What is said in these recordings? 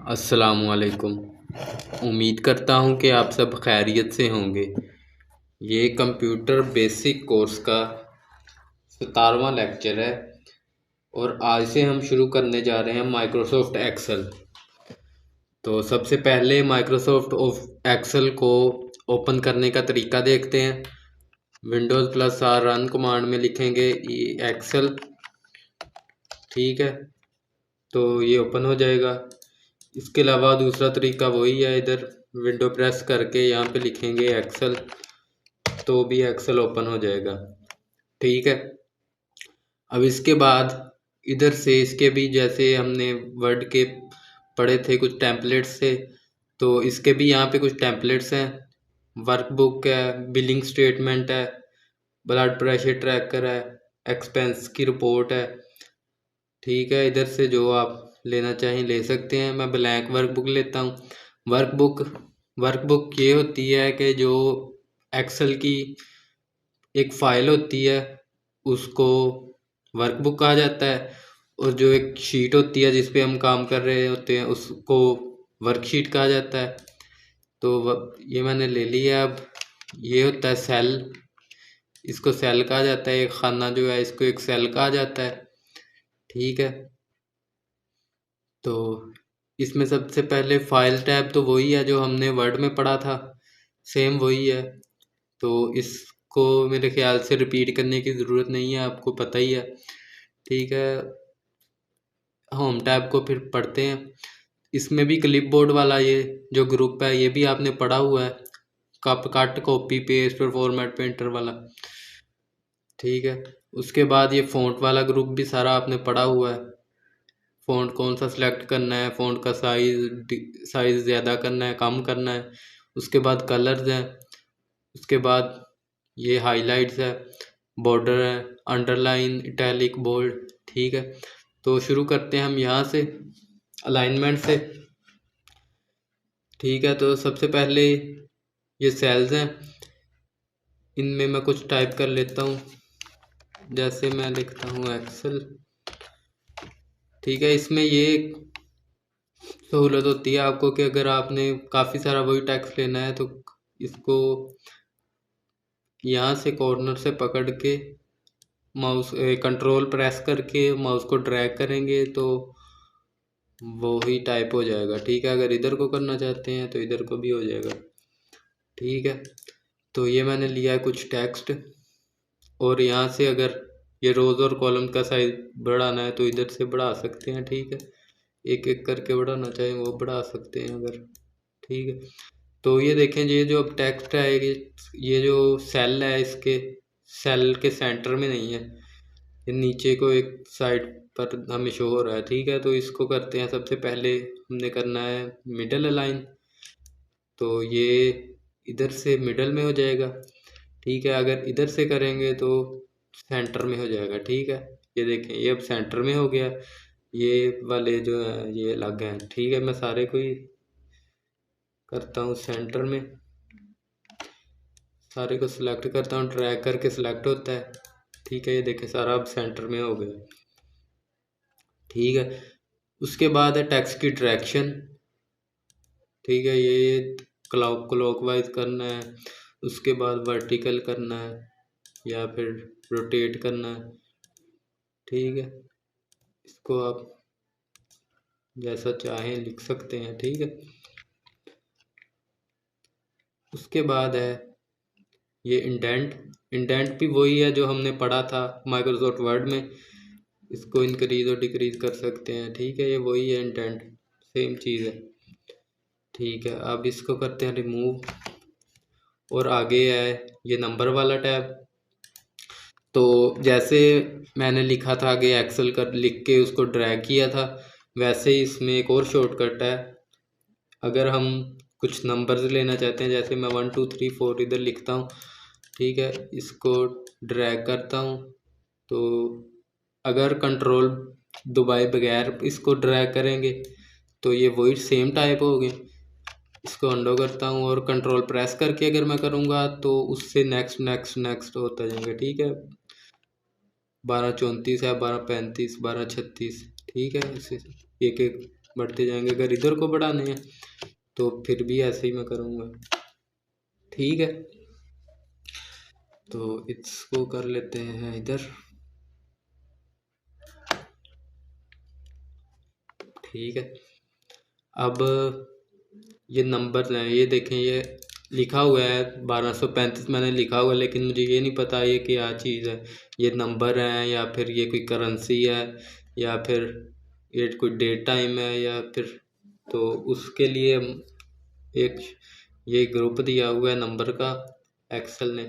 अस्सलामुअलैकुम। उम्मीद करता हूँ कि आप सब खैरियत से होंगे। ये कंप्यूटर बेसिक कोर्स का 17वां लेक्चर है और आज से हम शुरू करने जा रहे हैं माइक्रोसॉफ्ट एक्सेल। तो सबसे पहले माइक्रोसॉफ्ट एक्सेल को ओपन करने का तरीका देखते हैं। विंडोज़+R रन कमांड में लिखेंगे एक्सेल, ठीक है, तो ये ओपन हो जाएगा। इसके अलावा दूसरा तरीका वही है, इधर विंडो प्रेस करके यहाँ पे लिखेंगे एक्सेल, तो भी एक्सेल ओपन हो जाएगा, ठीक है। अब इसके बाद इधर से इसके भी जैसे हमने वर्ड के पढ़े थे कुछ टेम्पलेट्स से, तो इसके भी यहाँ पे कुछ टेम्पलेट्स हैं। वर्कबुक है, बिलिंग स्टेटमेंट है, ब्लड प्रेशर ट्रैकर है, एक्सपेंस की रिपोर्ट है, ठीक है। इधर से जो आप लेना चाहें ले सकते हैं। मैं ब्लैंक वर्कबुक लेता हूँ। वर्कबुक ये होती है कि जो एक्सेल की एक फ़ाइल होती है उसको वर्कबुक कहा जाता है, और जो एक शीट होती है जिस पे हम काम कर रहे होते हैं उसको वर्कशीट कहा जाता है। तो ये मैंने ले लिया। अब ये होता है सेल, इसको सेल कहा जाता है। एक खाना जो है इसको एक सेल कहा जाता है, ठीक है। तो इसमें सबसे पहले फाइल टैब तो वही है जो हमने वर्ड में पढ़ा था, सेम वही है। तो इसको मेरे ख्याल से रिपीट करने की ज़रूरत नहीं है, आपको पता ही है, ठीक है। होम टैब को फिर पढ़ते हैं। इसमें भी क्लिपबोर्ड वाला ये जो ग्रुप है ये भी आपने पढ़ा हुआ है, कट कॉपी पेस्ट और फॉर्मेट पेंटर वाला, ठीक है। उसके बाद ये फ़ॉन्ट वाला ग्रुप भी सारा आपने पढ़ा हुआ है। फ़ॉन्ट कौन सा सिलेक्ट करना है, फ़ॉन्ट का साइज़ ज़्यादा करना है कम करना है। उसके बाद कलर्स हैं, उसके बाद ये हाइलाइट्स है, बॉर्डर है, अंडरलाइन, इटैलिक, बोल्ड, ठीक है। तो शुरू करते हैं हम यहाँ से अलाइनमेंट से, ठीक है। तो सबसे पहले ये सेल्स हैं, इनमें मैं कुछ टाइप कर लेता हूँ। जैसे मैं लिखता हूँ एक्सेल, ठीक है। इसमें ये सहूलत होती है आपको कि अगर आपने काफ़ी सारा वही टेक्स्ट लेना है तो इसको यहाँ से कॉर्नर से पकड़ के माउस कंट्रोल प्रेस करके माउस को ड्रैग करेंगे तो वो ही टाइप हो जाएगा, ठीक है। अगर इधर को करना चाहते हैं तो इधर को भी हो जाएगा, ठीक है। तो ये मैंने लिया है कुछ टेक्स्ट, और यहाँ से अगर ये रोज़ और कॉलम का साइज बढ़ाना है तो इधर से बढ़ा सकते हैं, ठीक है। एक एक करके बढ़ाना चाहें वो बढ़ा सकते हैं अगर, ठीक है। तो ये देखें, ये जो अब टेक्स्ट है ये जो सेल है इसके सेल के सेंटर में नहीं है, ये नीचे को एक साइड पर हमें शो हो रहा है, ठीक है। तो इसको करते हैं, सबसे पहले हमने करना है मिडल अलाइन, तो ये इधर से मिडल में हो जाएगा, ठीक है। अगर इधर से करेंगे तो सेंटर में हो जाएगा, ठीक है। ये देखें ये अब सेंटर में हो गया, ये वाले जो हैं ये अलग हैं, ठीक है। मैं सारे को ही करता हूँ सेंटर में, सारे को सिलेक्ट करता हूँ, ड्रैग करके सिलेक्ट होता है, ठीक है। ये देखें सारा अब सेंटर में हो गया, ठीक है। उसके बाद है टेक्स्ट की डायरेक्शन, ठीक है। ये क्लॉकवाइज करना है, उसके बाद वर्टिकल करना है या फिर रोटेट करना है, ठीक है। इसको आप जैसा चाहें लिख सकते हैं, ठीक है। उसके बाद है ये इंडेंट भी वही है जो हमने पढ़ा था माइक्रोसॉफ्ट वर्ड में, इसको इंक्रीज और डिक्रीज कर सकते हैं, ठीक है। ये वही है इंडेंट, सेम चीज़ है, ठीक है। अब इसको करते हैं रिमूव, और आगे है ये नंबर वाला टैब। तो जैसे मैंने लिखा था आगे एक्सेल कर लिख के उसको ड्रैग किया था, वैसे ही इसमें एक और शॉर्टकट है। अगर हम कुछ नंबर्स लेना चाहते हैं, जैसे मैं 1 2 3 4 इधर लिखता हूँ, ठीक है। इसको ड्रैग करता हूँ, तो अगर कंट्रोल दबाए बगैर इसको ड्रैग करेंगे तो ये वही सेम टाइप हो गए। इसको अंडो करता हूँ और कंट्रोल प्रेस करके अगर मैं करूँगा तो उससे नेक्स्ट नेक्स्ट नेक्स्ट होता जाएगा, ठीक है। 12 34 है, 12 35, 12 36, ठीक है। इसे एक एक बढ़ते जाएंगे। अगर इधर को बढ़ाने हैं तो फिर भी ऐसे ही मैं करूँगा, ठीक है। तो इसको कर लेते हैं इधर, ठीक है। अब ये नंबर हैं, ये देखें, ये लिखा हुआ है 1235 मैंने लिखा हुआ है, लेकिन मुझे ये नहीं पता ये क्या चीज़ है। ये नंबर है या फिर ये कोई करेंसी है या फिर ये कोई डेट टाइम है या फिर, तो उसके लिए एक ये ग्रुप दिया हुआ है नंबर का एक्सेल ने।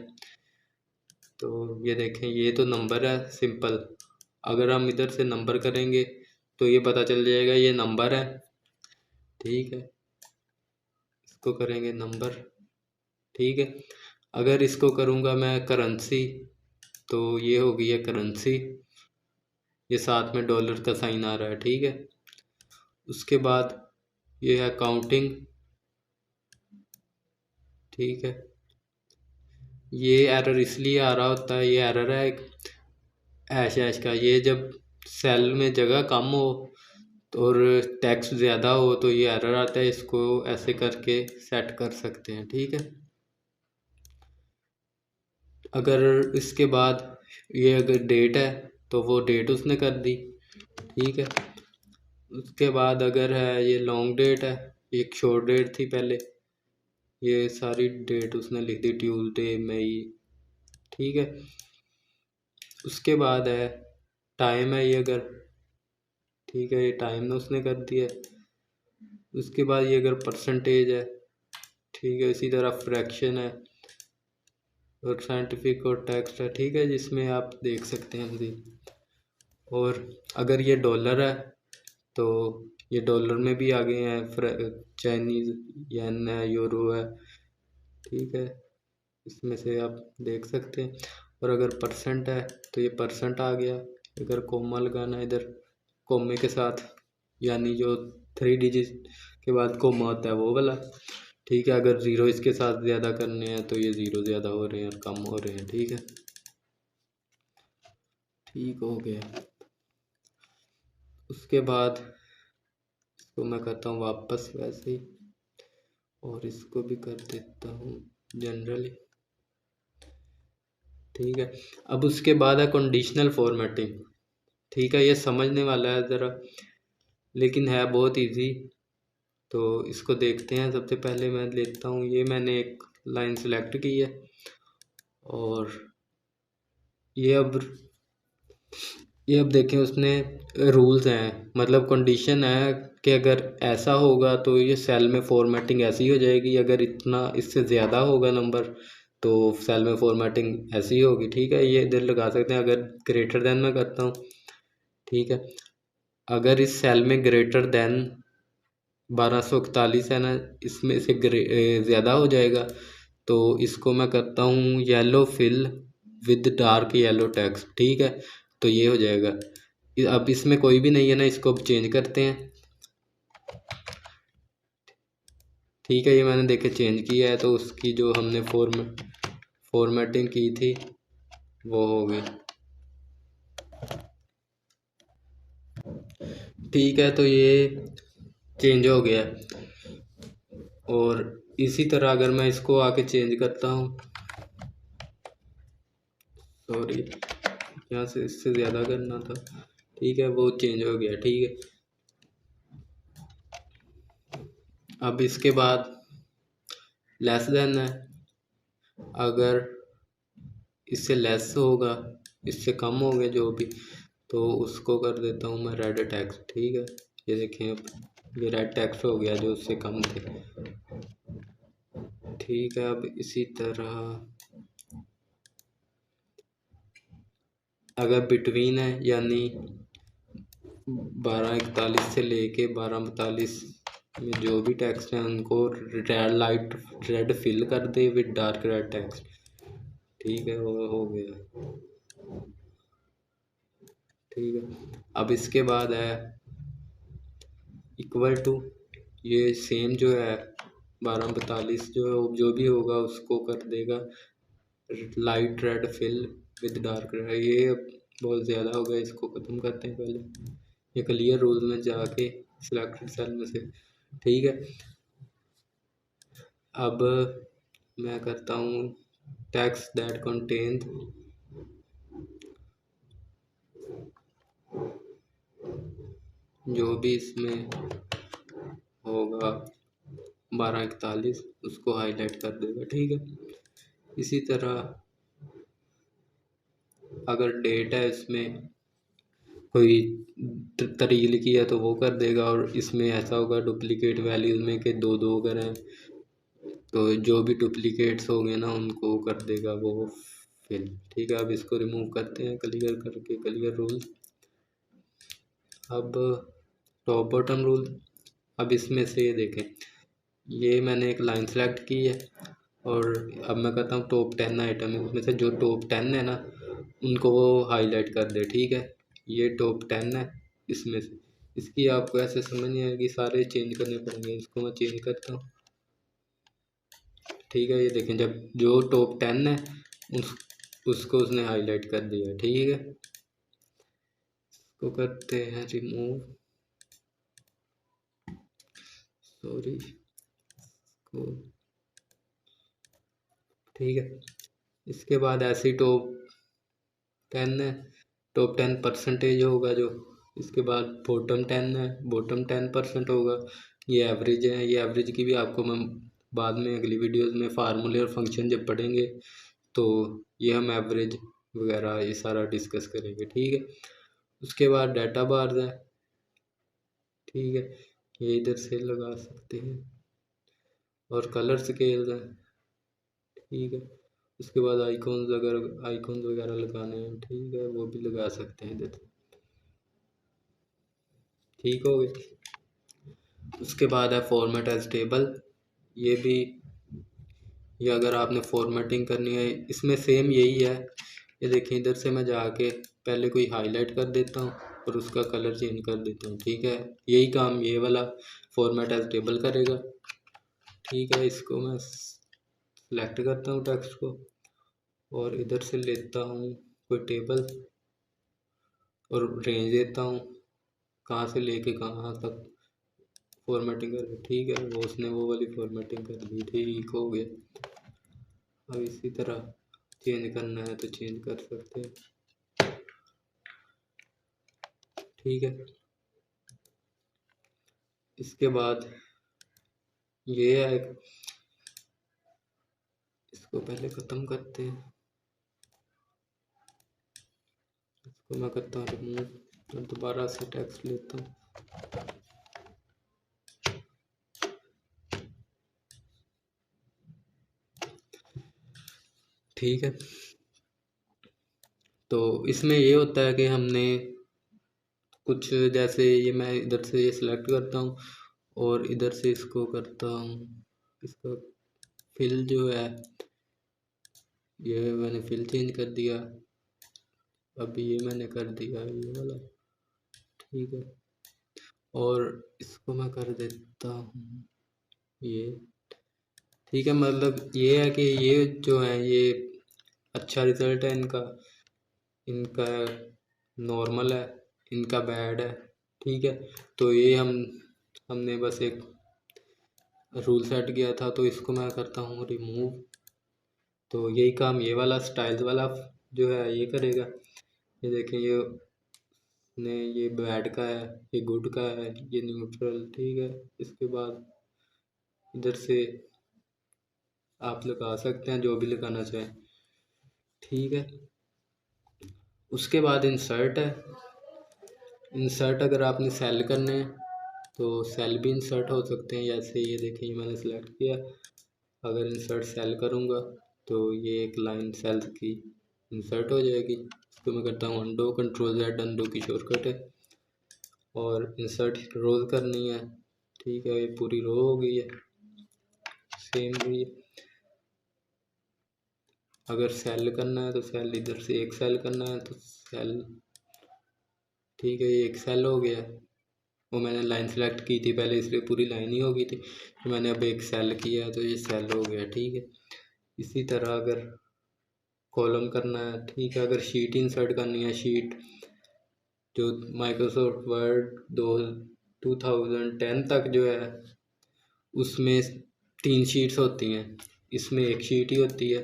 तो ये देखें, ये तो नंबर है सिंपल। अगर हम इधर से नंबर करेंगे तो ये पता चल जाएगा ये नंबर है, ठीक है। इसको करेंगे नंबर, ठीक है। अगर इसको करूँगा मैं करेंसी, तो ये हो गई है करेंसी, ये साथ में डॉलर का साइन आ रहा है, ठीक है। उसके बाद ये है काउंटिंग, ठीक है। ये एरर इसलिए आ रहा होता है, ये एरर है एक ऐश ऐश का। ये जब सेल में जगह कम हो और टेक्स्ट ज़्यादा हो तो ये एरर आता है। इसको ऐसे करके सेट कर सकते हैं, ठीक है। अगर इसके बाद ये अगर डेट है तो वो डेट उसने कर दी, ठीक है। उसके बाद अगर है ये लॉन्ग डेट है, एक शॉर्ट डेट थी पहले, ये सारी डेट उसने लिख दी, ट्यूसडे मई, ठीक है। उसके बाद है टाइम है ये अगर, ठीक है, ये टाइम ने उसने कर दिया। उसके बाद ये अगर परसेंटेज है, ठीक है। इसी तरह फ्रैक्शन है और साइंटिफिक और टेक्स्ट है, ठीक है, जिसमें आप देख सकते हैं मज़ीद। और अगर ये डॉलर है तो ये डॉलर में भी आ गए हैं, चाइनीज़ येन है, यूरो है, ठीक है, इसमें से आप देख सकते हैं। और अगर परसेंट है तो ये परसेंट आ गया। अगर कोमा लगाना है इधर कोमे के साथ, यानी जो 3 डिजिट के बाद कोमा होता है वो वाला, ठीक है। अगर ज़ीरो इसके साथ ज़्यादा करने हैं तो ये ज़ीरो ज़्यादा हो रहे हैं और कम हो रहे हैं, ठीक है। ठीक हो गया। उसके बाद इसको मैं करता हूँ वापस वैसे ही, और इसको भी कर देता हूँ जनरली, ठीक है। अब उसके बाद है कंडीशनल फॉर्मेटिंग, ठीक है। ये समझने वाला है ज़रा, लेकिन है बहुत इजी। तो इसको देखते हैं। सबसे पहले मैं लेता हूँ, ये मैंने एक लाइन सेलेक्ट की है और ये अब देखें उसने रूल्स हैं, मतलब कंडीशन है कि अगर ऐसा होगा तो ये सेल में फॉर्मेटिंग ऐसी हो जाएगी, अगर इतना इससे ज़्यादा होगा नंबर तो सेल में फॉर्मेटिंग ऐसी होगी, ठीक है। ये इधर लगा सकते हैं। अगर ग्रेटर देन मैं करता हूँ, ठीक है। अगर इस सेल में ग्रेटर देन 1241 है ना, इसमें से ज़्यादा हो जाएगा तो इसको मैं करता हूँ yellow fill with dark yellow text, ठीक है। तो ये हो जाएगा। अब इसमें कोई भी नहीं है ना, इसको अब चेंज करते हैं, ठीक है। ये मैंने देखे चेंज किया है तो उसकी जो हमने फॉर्मेटिंग की थी वो हो गई, ठीक है। तो ये चेंज हो गया। और इसी तरह अगर मैं इसको आके चेंज करता हूँ, सॉरी यहाँ से इससे ज़्यादा करना था, ठीक है, वो चेंज हो गया, ठीक है। अब इसके बाद लेस देन है, अगर इससे लेस होगा, इससे कम हो गया जो भी, तो उसको कर देता हूँ मैं रेड टेक्स्ट, ठीक है। ये देखें अब ये रेड टेक्स्ट हो गया जो उससे कम थे, ठीक है। अब इसी तरह अगर बिटवीन है, यानी 1241 से लेके 1242 में जो भी टेक्स्ट हैं उनको लाइट रेड फिल कर दे विद डार्क रेड टेक्स्ट, ठीक है, वो हो गया, ठीक है। अब इसके बाद है इक्वल टू, ये सेम जो है 1242 जो भी होगा उसको कर देगा light red fill with dark red. ये बहुत ज़्यादा हो गया, इसको ख़त्म करते हैं पहले। ये क्लियर रूल में जाके सिलेक्टेड सेल में से। ठीक है, अब मैं करता हूँ टेक्स्ट दैट कंटेन जो भी इसमें होगा 1241 उसको हाईलाइट कर देगा। ठीक है, इसी तरह अगर डेट है इसमें कोई तारीख लिखी है तो वो कर देगा, और इसमें ऐसा होगा डुप्लीकेट वैल्यूज में कि दो दो अगर हैं तो जो भी डुप्लीकेट्स होंगे ना उनको कर देगा वो फिल। ठीक है, अब इसको रिमूव करते हैं क्लियर करके, क्लियर रूल। अब टॉप बॉटम रूल, अब इसमें से ये देखें, ये मैंने एक लाइन सेलेक्ट की है और अब मैं कहता हूँ टॉप 10 आइटम है, उसमें से जो टॉप 10 है ना उनको वो हाईलाइट कर दे। ठीक है, ये टॉप 10 है इसमें से, इसकी आपको ऐसे समझ नहीं आएगी, सारे चेंज करने पड़ेंगे। इसको मैं चेंज करता हूँ। ठीक है, ये देखें जब जो टॉप 10 है उसको उसने हाईलाइट कर दिया। ठीक है, इसको करते हैं रिमूव, सॉरी को। ठीक है, इसके बाद ऐसे ही टॉप 10 है, टॉप 10 परसेंटेज होगा जो, इसके बाद बॉटम 10 है, बॉटम 10% होगा। ये एवरेज है, ये एवरेज की भी आपको मैं बाद में अगली वीडियोस में फार्मूले और फंक्शन जब पढ़ेंगे तो ये हम एवरेज वगैरह ये सारा डिस्कस करेंगे। ठीक है, उसके बाद डाटा बार्स है। ठीक है, ये इधर से लगा सकते हैं, और कलर स्केल्स है। ठीक है, उसके बाद आइकॉन्स, अगर आइकॉन्स वगैरह लगाने हैं ठीक है वो भी लगा सकते हैं इधर। ठीक हो गए, उसके बाद है फॉर्मेट एज टेबल। ये भी, ये अगर आपने फॉर्मेटिंग करनी है इसमें सेम यही है। ये देखिए इधर से मैं जाके पहले कोई हाईलाइट कर देता हूँ और उसका कलर चेंज कर देता हूँ। ठीक है, यही काम ये वाला फॉर्मेट एज टेबल करेगा। ठीक है, इसको मैं सेलेक्ट करता हूँ टेक्स्ट को और इधर से लेता हूँ कोई टेबल और रेंज देता हूँ कहाँ से लेके कहाँ तक फॉर्मेटिंग कर। ठीक है, वो उसने वो वाली फॉर्मेटिंग कर दी। ठीक हो गया, अब इसी तरह चेंज करना है तो चेंज कर सकते हैं। ठीक है, इसके बाद ये है, इसको पहले ख़त्म करते हैं, इसको मैं करता हूँ रिमूव और दोबारा से टेक्स्ट लेता हूँ। ठीक है, तो इसमें ये होता है कि हमने कुछ, जैसे ये मैं इधर से ये सिलेक्ट करता हूँ और इधर से इसको करता हूँ, इसका फिल जो है ये मैंने फिल चेंज कर दिया। अभी ये मैंने कर दिया ये वाला। ठीक है, और इसको मैं कर देता हूँ ये। ठीक है, मतलब ये है कि ये जो है ये अच्छा रिजल्ट है इनका, इनका नॉर्मल है, इनका बैड है। ठीक है, तो ये हमने बस एक रूल सेट किया था, तो इसको मैं करता हूँ रिमूव। तो यही काम ये वाला स्टाइल्स वाला जो है ये करेगा। ये देखें, ये बैड का है, ये गुड का है, ये न्यूट्रल। ठीक है, इसके बाद इधर से आप लगा सकते हैं जो भी लगाना चाहें। ठीक है, उसके बाद इंसर्ट है। इंसर्ट अगर आपने सेल करने हैं तो सेल भी इंसर्ट हो सकते हैं, जैसे ये देखिए ये मैंने सेलेक्ट किया। अगर इंसर्ट सेल करूँगा तो ये एक लाइन सेल्स की इंसर्ट हो जाएगी। इसको मैं करता हूँ अंडो, कंट्रोल जेड अंडो की शॉर्टकट है, और इंसर्ट रोज करनी है। ठीक है, ये पूरी रो हो गई है, सेम हुई। अगर सेल करना है तो सेल इधर से एक सेल करना है तो सेल। ठीक है, ये एक सेल हो गया, वो मैंने लाइन सेलेक्ट की थी पहले इसलिए पूरी लाइन ही हो गई थी, तो मैंने अब एक सेल किया तो ये सेल हो गया। ठीक है, इसी तरह अगर कॉलम करना है, ठीक है, अगर शीट इंसर्ट करनी है, शीट जो माइक्रोसॉफ्ट वर्ड 2010 तक जो है उसमें 3 शीट्स होती हैं, इसमें एक शीट ही होती है।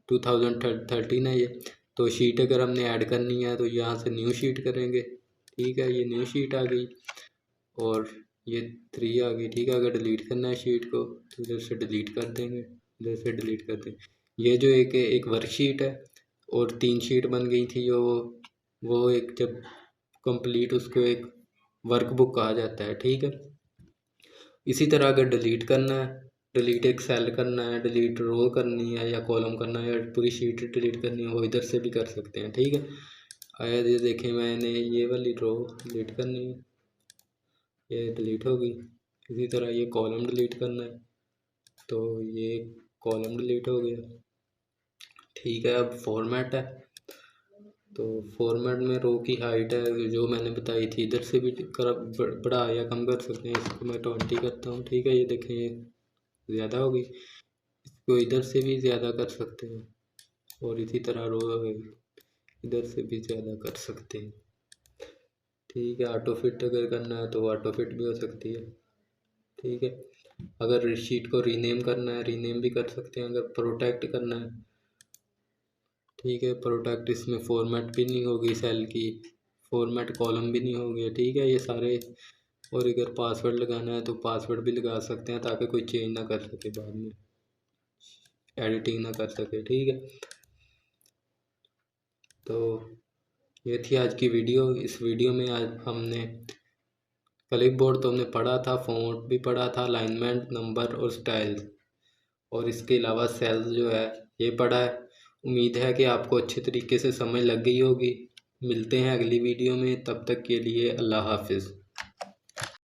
2013 है ये, तो शीट अगर हमने ऐड करनी है तो यहाँ से न्यू शीट करेंगे। ठीक है, ये न्यू शीट आ गई और ये 3 आ गई। ठीक है, अगर डिलीट करना है शीट को तो इधर से डिलीट कर देंगे, इधर से डिलीट कर देंगे। ये जो एक वर्कशीट है और 3 शीट बन गई थी जो वो एक जब कंप्लीट उसको एक वर्कबुक कहा जाता है। ठीक है, इसी तरह अगर डिलीट करना है, डिलीट एक सेल करना है, डिलीट रो करनी है या कॉलम करना है या पूरी शीट डिलीट करनी है, वो इधर से भी कर सकते हैं। ठीक है, आया ये देखें, मैंने ये वाली रो डिलीट करनी है, ये डिलीट होगी। इसी तरह ये कॉलम डिलीट करना है तो ये कॉलम डिलीट हो गया। ठीक है, अब फॉर्मेट है तो फॉर्मेट में रो की हाइट है जो मैंने बताई थी, इधर से भी बढ़ा या कम कर सकते हैं। इसको मैं 20 करता हूँ। ठीक है, ये देखें ये ज़्यादा होगी, इसको इधर से भी ज़्यादा कर सकते हैं और इसी तरह रो इधर से भी ज़्यादा कर सकते हैं। ठीक है, ऑटो फिट अगर करना है तो ऑटो फिट भी हो सकती है। ठीक है, अगर शीट को रीनेम करना है रीनेम भी कर सकते हैं, अगर प्रोटेक्ट करना है। ठीक है, प्रोटेक्ट इसमें फॉर्मेट भी नहीं होगी, सेल की फॉर्मेट कॉलम भी नहीं होगी। ठीक है, ये सारे, और अगर पासवर्ड लगाना है तो पासवर्ड भी लगा सकते हैं ताकि कोई चेंज ना कर सके, बाद में एडिटिंग ना कर सके। ठीक है, तो ये थी आज की वीडियो। इस वीडियो में आज हमने क्लिपबोर्ड तो हमने पढ़ा था, फ़ॉन्ट भी पढ़ा था, अलाइनमेंट, नंबर और स्टाइल्स, और इसके अलावा सेल्स जो है ये पढ़ा है। उम्मीद है कि आपको अच्छे तरीके से समझ लग गई होगी। मिलते हैं अगली वीडियो में, तब तक के लिए अल्लाह हाफिज़।